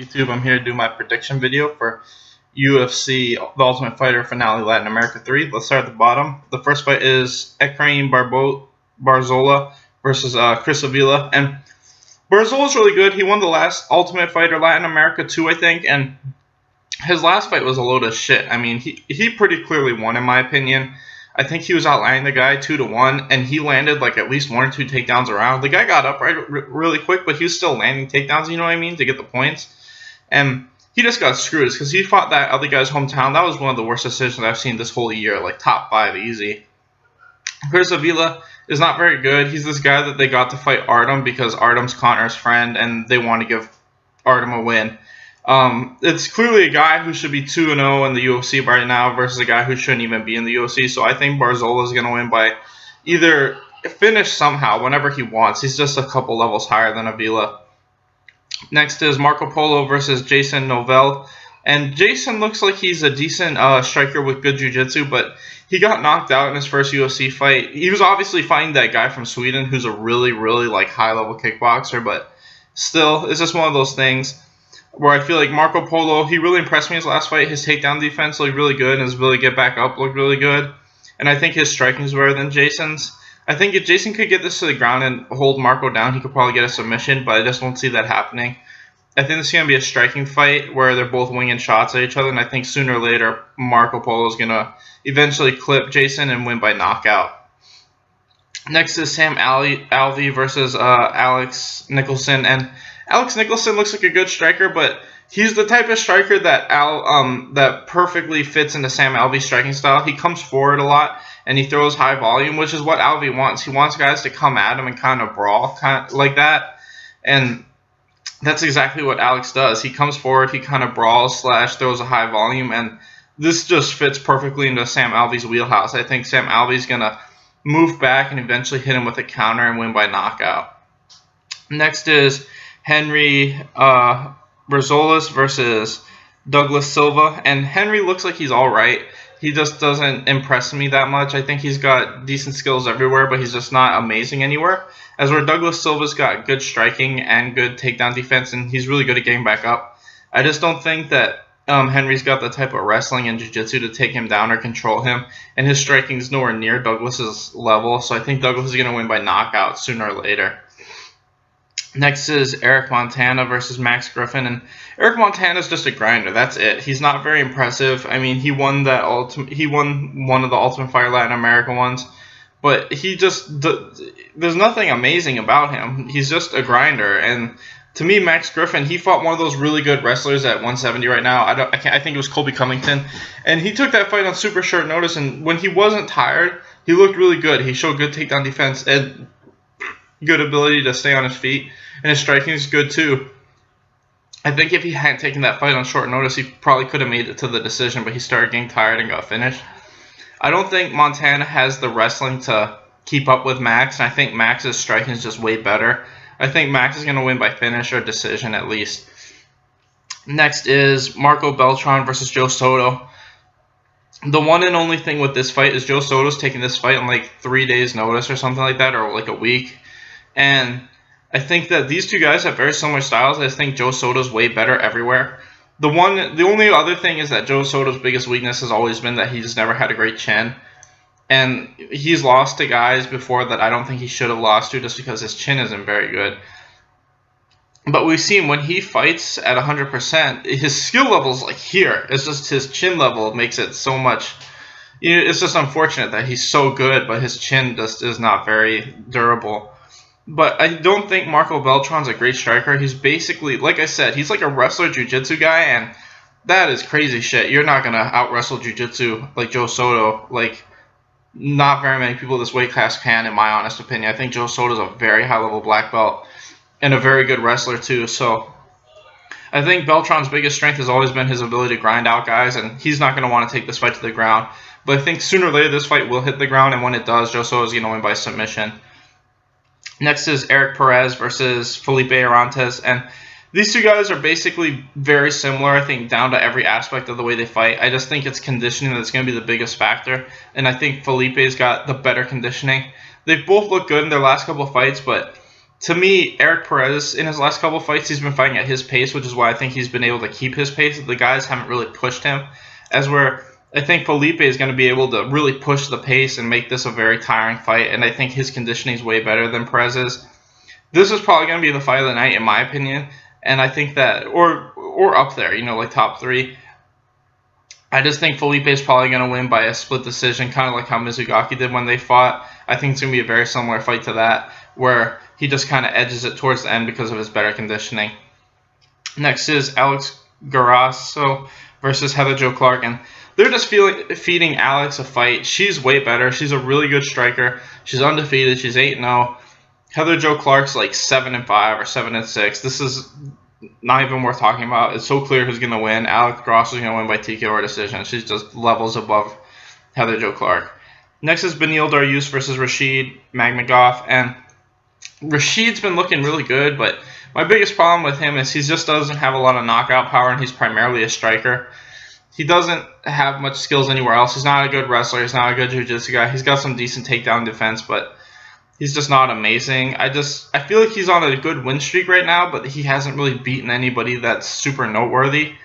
YouTube. I'm here to do my prediction video for UFC The Ultimate Fighter Finale Latin America 3. Let's start at the bottom. The first fight is Ekrem Barzola versus Chris Avila. And Barzola's really good. He won the last Ultimate Fighter Latin America 2, I think, and his last fight was a load of shit. I mean, he pretty clearly won, in my opinion. I think he was outlining the guy 2-1, and he landed like at least 1 or 2 takedowns around. The guy got up really quick, but he was still landing takedowns, you know what I mean, to get the points. And he just got screwed because he fought that other guy's hometown. That was one of the worst decisions I've seen this whole year, like top 5 easy. Chris Avila is not very good. He's this guy that they got to fight Artem because Artem's Connor's friend, and they want to give Artem a win. It's clearly a guy who should be 2-0 in the UFC right now versus a guy who shouldn't even be in the UFC. So I think Barzola is going to win by either finish somehow whenever he wants. He's just a couple levels higher than Avila. Next is Marco Polo versus Jason Novell. And Jason looks like he's a decent striker with good jiu-jitsu, but he got knocked out in his first UFC fight. He was obviously fighting that guy from Sweden who's a really, really like high-level kickboxer, but still, it's just one of those things where I feel like Marco Polo, he really impressed me his last fight. His takedown defense looked really good, and his ability to get back up looked really good. And I think his striking is better than Jason's. I think if Jason could get this to the ground and hold Marco down, he could probably get a submission, but I just don't see that happening. I think this is going to be a striking fight where they're both winging shots at each other, and I think sooner or later Marco Polo is going to eventually clip Jason and win by knockout. Next is Sam Alvey versus Alex Nicholson, and Alex Nicholson looks like a good striker, but he's the type of striker that that perfectly fits into Sam Alvey's striking style. He comes forward a lot, and he throws high volume, which is what Alvey wants. He wants guys to come at him and kind of brawl, kind of like that, and that's exactly what Alex does. He comes forward, he kind of brawls / throws a high volume, and this just fits perfectly into Sam Alvey's wheelhouse. I think Sam Alvey's going to move back and eventually hit him with a counter and win by knockout. Next is Henry Berzolas versus Douglas Silva, and Henry looks like he's all right. He just doesn't impress me that much. I think he's got decent skills everywhere, but he's just not amazing anywhere. As where Douglas Silva's got good striking and good takedown defense, and he's really good at getting back up. I just don't think that Henry's got the type of wrestling and jiu-jitsu to take him down or control him, and his striking is nowhere near Douglas's level, so I think Douglas is going to win by knockout sooner or later. Next is Eric Montana versus Max Griffin, and Eric Montana is just a grinder. That's it. He's not very impressive. I mean, he won one of the Ultimate Fighter Latin America ones, but there's nothing amazing about him. He's just a grinder, and to me, Max Griffin, he fought one of those really good wrestlers at 170 right now. I think it was Colby Covington, and he took that fight on super short notice. And when he wasn't tired, he looked really good. He showed good takedown defense and good ability to stay on his feet, and his striking is good too. I think if he hadn't taken that fight on short notice, he probably could have made it to the decision, but he started getting tired and got finished. I don't think Montana has the wrestling to keep up with Max, and I think Max's striking is just way better. I think Max is going to win by finish or decision at least. Next is Marco Beltran versus Joe Soto. The one and only thing with this fight is Joe Soto's taking this fight on like 3 days notice or something like that, or like a week. And I think that these two guys have very similar styles. I just think Joe Soto's way better everywhere. The only other thing is that Joe Soto's biggest weakness has always been that he's never had a great chin. And he's lost to guys before that I don't think he should have lost to just because his chin isn't very good. But we've seen when he fights at 100%, his skill level is like here. It's just his chin level makes it so much. It's just unfortunate that he's so good, but his chin just is not very durable. But I don't think Marco Beltran's a great striker. He's basically, like I said, he's like a wrestler jiu-jitsu guy, and that is crazy shit. You're not going to out-wrestle jiu-jitsu like Joe Soto. Like, not very many people this weight class can, in my honest opinion. I think Joe Soto's a very high-level black belt and a very good wrestler, too. So I think Beltran's biggest strength has always been his ability to grind out guys, and he's not going to want to take this fight to the ground. But I think sooner or later this fight will hit the ground, and when it does, Joe Soto's going to win by submission. Next is Eric Perez versus Felipe Arantes, and these two guys are basically very similar, I think, down to every aspect of the way they fight. I just think it's conditioning that's going to be the biggest factor, and I think Felipe's got the better conditioning. They've both looked good in their last couple of fights, but To me, Eric Perez, in his last couple fights, he's been fighting at his pace, which is why I think he's been able to keep his pace. The guys haven't really pushed him, as where I think Felipe is going to be able to really push the pace and make this a very tiring fight, and I think his conditioning is way better than Perez's. This is probably going to be the fight of the night, in my opinion, and I think that, or up there, you know, like top 3. I just think Felipe is probably going to win by a split decision, kind of like how Mizugaki did when they fought. I think it's going to be a very similar fight to that, where he just kind of edges it towards the end because of his better conditioning. Next is Alex Grasso versus Heather Jo Clark, and they're just feeding Alex a fight. She's way better. She's a really good striker. She's undefeated. She's 8-0. Heather Jo Clark's like 7-5 or 7-6. This is not even worth talking about. It's so clear who's going to win. Alex Grasso is going to win by TKO or decision. She's just levels above Heather Jo Clark. Next is Beneil Dariush versus Rashid Makhmudov, and Rashid's been looking really good, but my biggest problem with him is he just doesn't have a lot of knockout power, and he's primarily a striker. He doesn't have much skills anywhere else. He's not a good wrestler. He's not a good jiu-jitsu guy. He's got some decent takedown defense, but he's just not amazing. I feel like he's on a good win streak right now, but he hasn't really beaten anybody that's super noteworthy.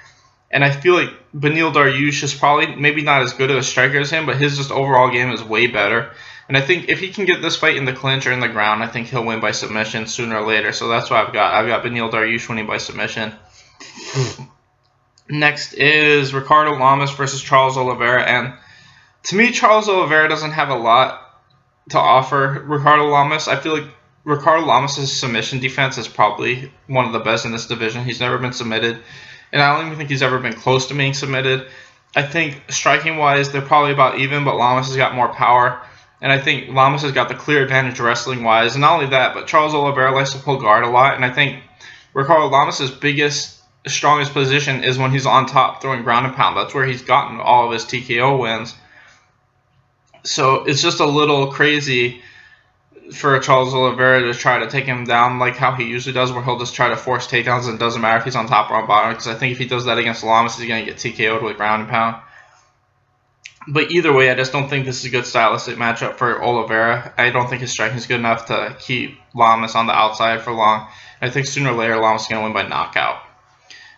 And I feel like Beneil Dariush is probably maybe not as good of a striker as him, but his just overall game is way better. And I think if he can get this fight in the clinch or in the ground, I think he'll win by submission sooner or later. So that's what I've got. I've got Beneil Dariush winning by submission. Next is Ricardo Lamas versus Charles Oliveira. And to me, Charles Oliveira doesn't have a lot to offer Ricardo Lamas. I feel like Ricardo Lamas' submission defense is probably one of the best in this division. He's never been submitted, and I don't even think he's ever been close to being submitted. I think striking-wise, they're probably about even, but Lamas has got more power, and I think Lamas has got the clear advantage wrestling-wise. And not only that, but Charles Oliveira likes to pull guard a lot, and I think Ricardo Lamas' biggest, strongest position is when he's on top throwing ground and pound. That's where he's gotten all of his TKO wins. So it's just a little crazy for Charles Oliveira to try to take him down like how he usually does, where he'll just try to force takedowns and it doesn't matter if he's on top or on bottom, because I think if he does that against Lamas, he's going to get TKO'd with ground and pound. But either way, I just don't think this is a good stylistic matchup for Oliveira. I don't think his striking is good enough to keep Lamas on the outside for long. I think sooner or later, Lamas is going to win by knockout.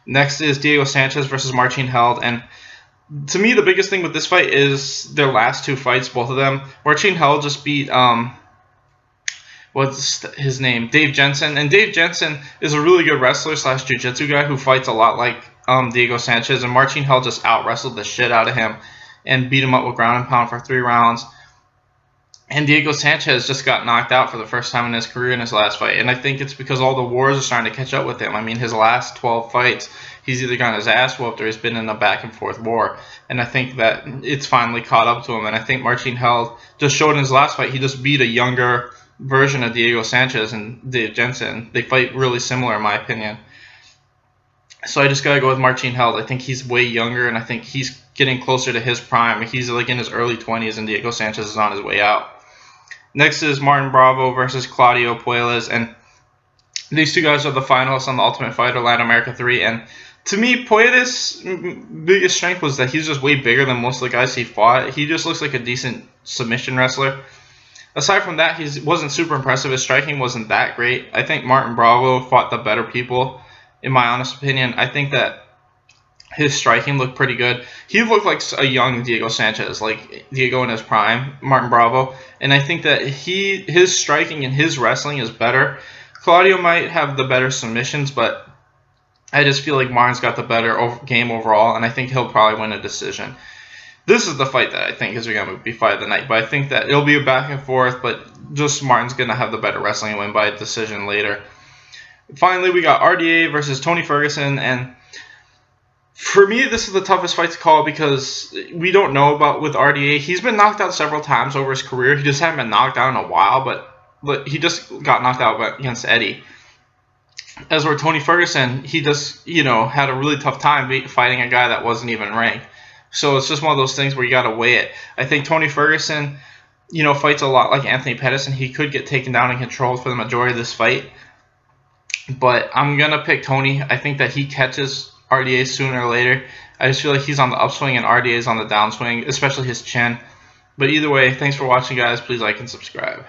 Next is Diego Sanchez versus Marcin Held, and to me, the biggest thing with this fight is their last 2 fights, both of them. Marcin Held just beat, what's his name? Dave Jensen. And Dave Jensen is a really good wrestler / jiu-jitsu guy who fights a lot like Diego Sanchez. And Marcin Held just out-wrestled the shit out of him and beat him up with ground and pound for 3 rounds. And Diego Sanchez just got knocked out for the first time in his career in his last fight. And I think it's because all the wars are starting to catch up with him. I mean, his last 12 fights, he's either gotten his ass whooped or he's been in a back-and-forth war. And I think that it's finally caught up to him. And I think Marcin Held just showed in his last fight, he just beat a younger version of Diego Sanchez and Dave Jensen. They fight really similar, in my opinion. So I just got to go with Marcin Held. I think he's way younger, and I think he's getting closer to his prime. He's like in his early 20s, and Diego Sanchez is on his way out. Next is Martin Bravo versus Claudio Puelles, and these 2 guys are the finalists on the Ultimate Fighter Latin America 3. And to me, Puelles' biggest strength was that he's just way bigger than most of the guys he fought. He just looks like a decent submission wrestler. Aside from that, he wasn't super impressive. His striking wasn't that great. I think Martin Bravo fought the better people, in my honest opinion. I think that his striking looked pretty good. He looked like a young Diego Sanchez, like Diego in his prime, Martin Bravo. And I think that his striking and his wrestling is better. Claudio might have the better submissions, but I just feel like Martin's got the better game overall, and I think he'll probably win a decision. This is the fight that I think is going to be fight of the night, but I think that it'll be a back and forth, but just Martin's going to have the better wrestling and win by a decision later. Finally, we got RDA versus Tony Ferguson, and for me, this is the toughest fight to call because we don't know about with RDA. He's been knocked out several times over his career. He just hasn't been knocked out in a while, but he just got knocked out against Eddie. As for Tony Ferguson, he just, had a really tough time fighting a guy that wasn't even ranked. So it's just one of those things where you got to weigh it. I think Tony Ferguson, fights a lot like Anthony Pettis, and he could get taken down and controlled for the majority of this fight. But I'm going to pick Tony. I think that he catches RDA sooner or later. I just feel like he's on the upswing and RDA is on the downswing, especially his chin. But either way, thanks for watching, guys. Please like and subscribe.